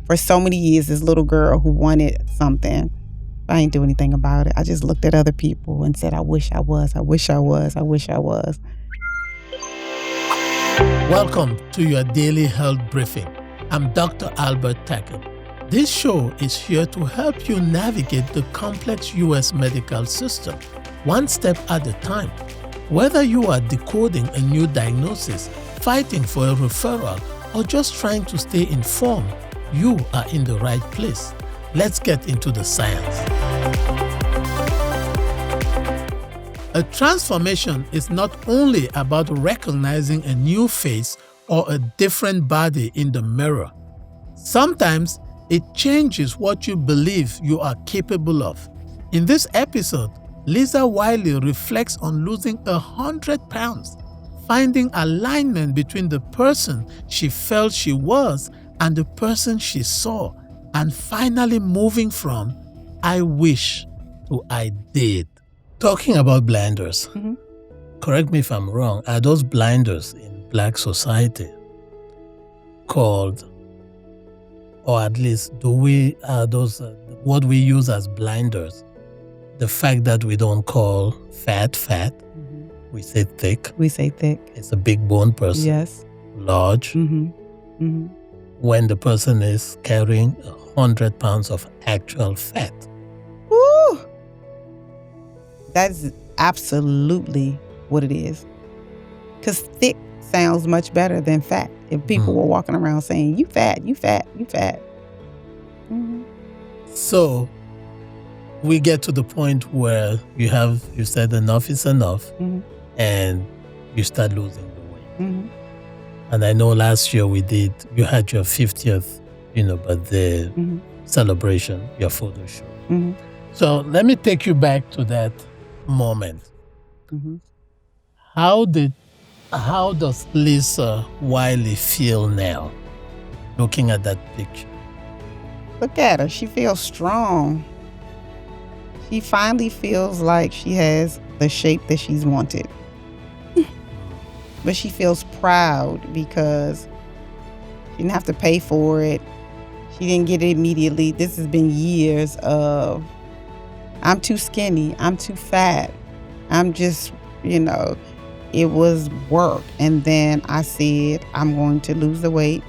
for so many years, this little girl who wanted something. I ain't do anything about it. I just looked at other people and said, I wish I was, I wish I was, I wish I was. Welcome to your daily health briefing. I'm Dr. Albert Takem. This show is here to help you navigate the complex U.S. medical system, one step at a time. Whether you are decoding a new diagnosis, fighting for a referral, or just trying to stay informed, you are in the right place. Let's get into the science. A transformation is not only about recognizing a new face or a different body in the mirror. Sometimes it changes what you believe you are capable of. In this episode, Lisa Wiley reflects on losing 100 pounds, finding alignment between the person she felt she was and the person she saw, and finally moving from I wish to I did. Talking about blinders, correct me if I'm wrong, are those blinders in Black society called, or at least are those what we use as blinders? The fact that we don't call fat, we say thick. We say thick. It's a big bone person. Yes. Large. When the person is carrying 100 pounds of actual fat. Woo! That's absolutely what it is. Because thick sounds much better than fat. If people were walking around saying, you fat, you fat, you fat. So we get to the point where you said enough is enough, and you start losing the weight. And I know last year you had your 50th, birthday celebration, your photo shoot. So let me take you back to that moment. How does Lisa Wiley feel now, looking at that picture? Look at her. She feels strong. She finally feels like she has the shape that she's wanted. But she feels proud because she didn't have to pay for it. She didn't get it immediately. This has been years of, I'm too skinny, I'm too fat. I'm just, it was work. And then I said, I'm going to lose the weight.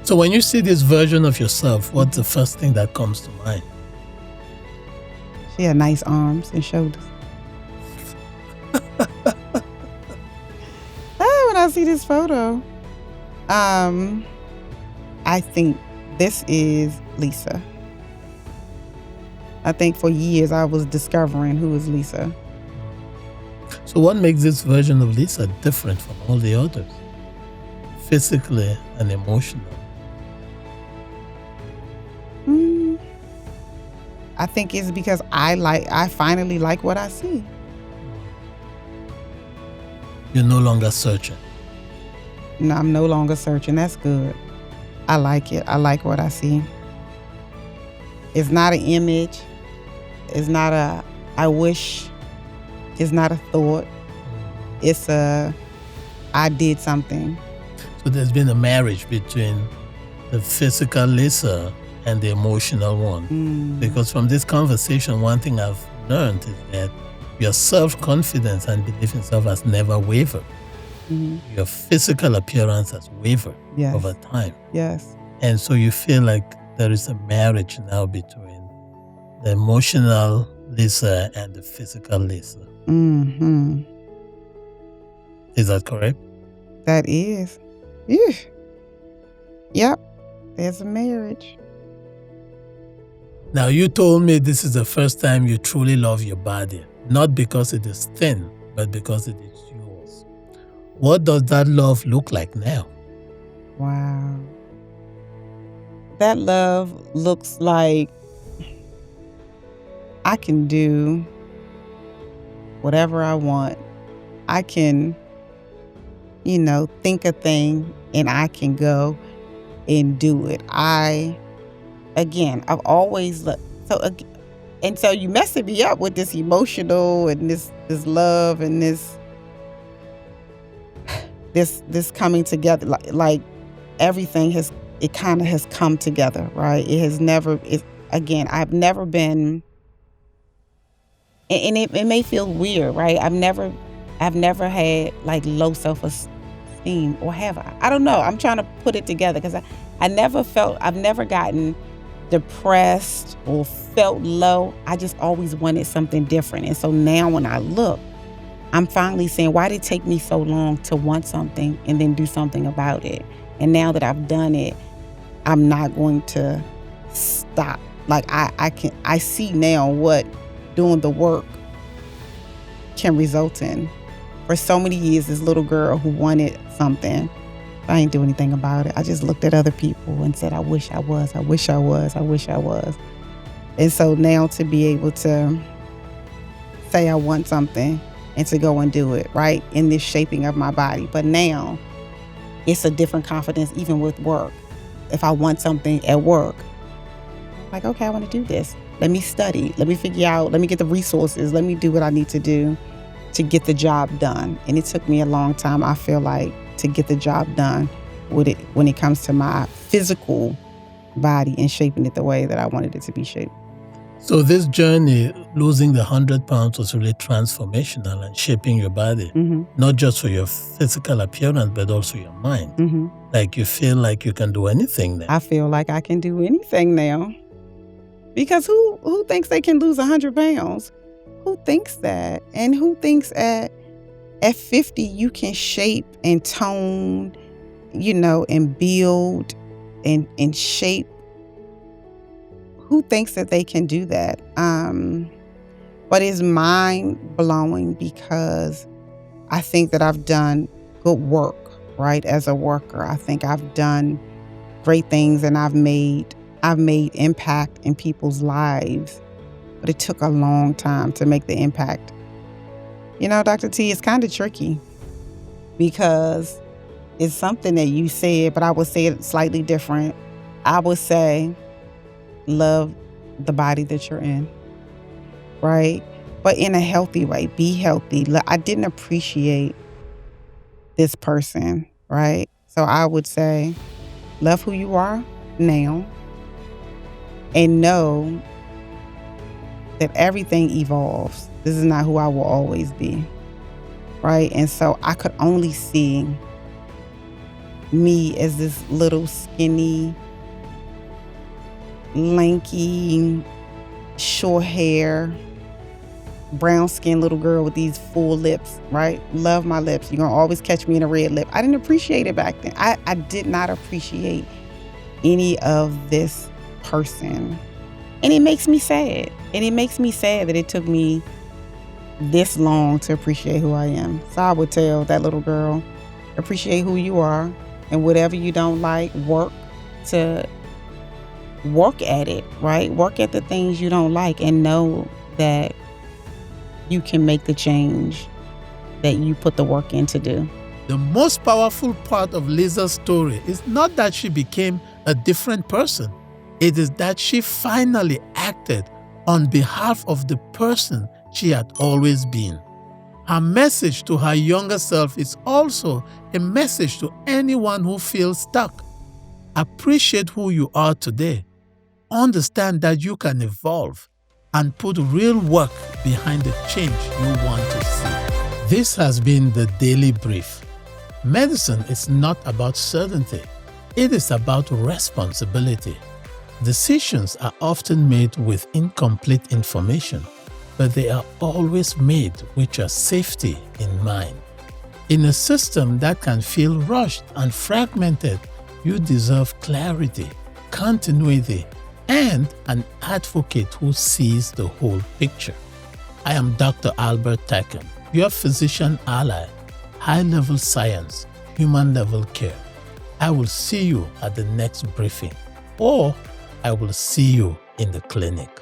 So when you see this version of yourself, what's the first thing that comes to mind? She had nice arms and shoulders. When I see this photo, I think this is Lisa. I think for years I was discovering who is Lisa. So what makes this version of Lisa different from all the others, physically and emotionally? I think it's because I finally like what I see. You're no longer searching. No, I'm no longer searching. That's good. I like it. I like what I see. It's not an image. It's not a I wish. It's not a thought. It's I did something. So there's been a marriage between the physical Lisa and the emotional one. Because from this conversation, one thing I've learned is that your self-confidence and belief in self has never wavered. Your physical appearance has wavered over time. Yes. And so you feel like there is a marriage now between the emotional Lisa and the physical Lisa. Is that correct? That is. Yeah. Yep. There's a marriage. Now, you told me this is the first time you truly love your body, not because it is thin, but because it is yours. What does that love look like now? Wow. That love looks like I can do whatever I want. I can, think a thing and I can go and do it. I've always so you messing me up with this emotional and this love and this coming together, like everything has it kind of has come together, right? It has never, again, I've never been, and it may feel weird, right? I've never had like low self-esteem, or have I? I don't know. I'm trying to put it together because I've never gotten depressed or felt low. I just always wanted something different. And so now when I look, I'm finally saying, why did it take me so long to want something and then do something about it? And now that I've done it, I'm not going to stop. Like I see now what doing the work can result in. For so many years, this little girl who wanted something, I ain't do anything about it. I just looked at other people and said, I wish I was. And so now to be able to say I want something and to go and do it, right, in this shaping of my body. But now it's a different confidence even with work. If I want something at work, like, okay, I want to do this. Let me study. Let me figure out. Let me get the resources. Let me do what I need to do to get the job done. And it took me a long time, I feel like, to get the job done when it comes to my physical body and shaping it the way that I wanted it to be shaped. So this journey, losing the 100 pounds, was really transformational and shaping your body, not just for your physical appearance, but also your mind. Like you feel like you can do anything now. I feel like I can do anything now. Because who thinks they can lose 100 pounds? Who thinks that? And who thinks at 50 you can shape and tone, and build and shape? Who thinks that they can do that? But it's mind-blowing because I think that I've done good work, right, as a worker. I think I've done great things and I've made impact in people's lives. But it took a long time to make the impact. Dr. T, it's kind of tricky because it's something that you said, but I would say it slightly different. I would say, love the body that you're in, right? But in a healthy way. Be healthy. I didn't appreciate this person, right? So I would say, love who you are now and know that everything evolves. This is not who I will always be, right? And so I could only see me as this little skinny, lanky, short hair, brown skinned little girl with these full lips, right? Love my lips. You're going to always catch me in a red lip. I didn't appreciate it back then. I did not appreciate any of this person. And it makes me sad. And it makes me sad that it took me this long to appreciate who I am. So I would tell that little girl, appreciate who you are, and whatever you don't like, work at it, right? Work at the things you don't like and know that you can make the change that you put the work in to do. The most powerful part of Lisa's story is not that she became a different person. It is that she finally acted on behalf of the person she had always been. Her message to her younger self is also a message to anyone who feels stuck. Appreciate who you are today. Understand that you can evolve and put real work behind the change you want to see. This has been the Daily Brief. Medicine is not about certainty. It is about responsibility. Decisions are often made with incomplete information, but they are always made with your safety in mind. In a system that can feel rushed and fragmented, you deserve clarity, continuity, and an advocate who sees the whole picture. I am Dr. Albert Takem, your physician ally, high-level science, human-level care. I will see you at the next briefing, or I will see you in the clinic.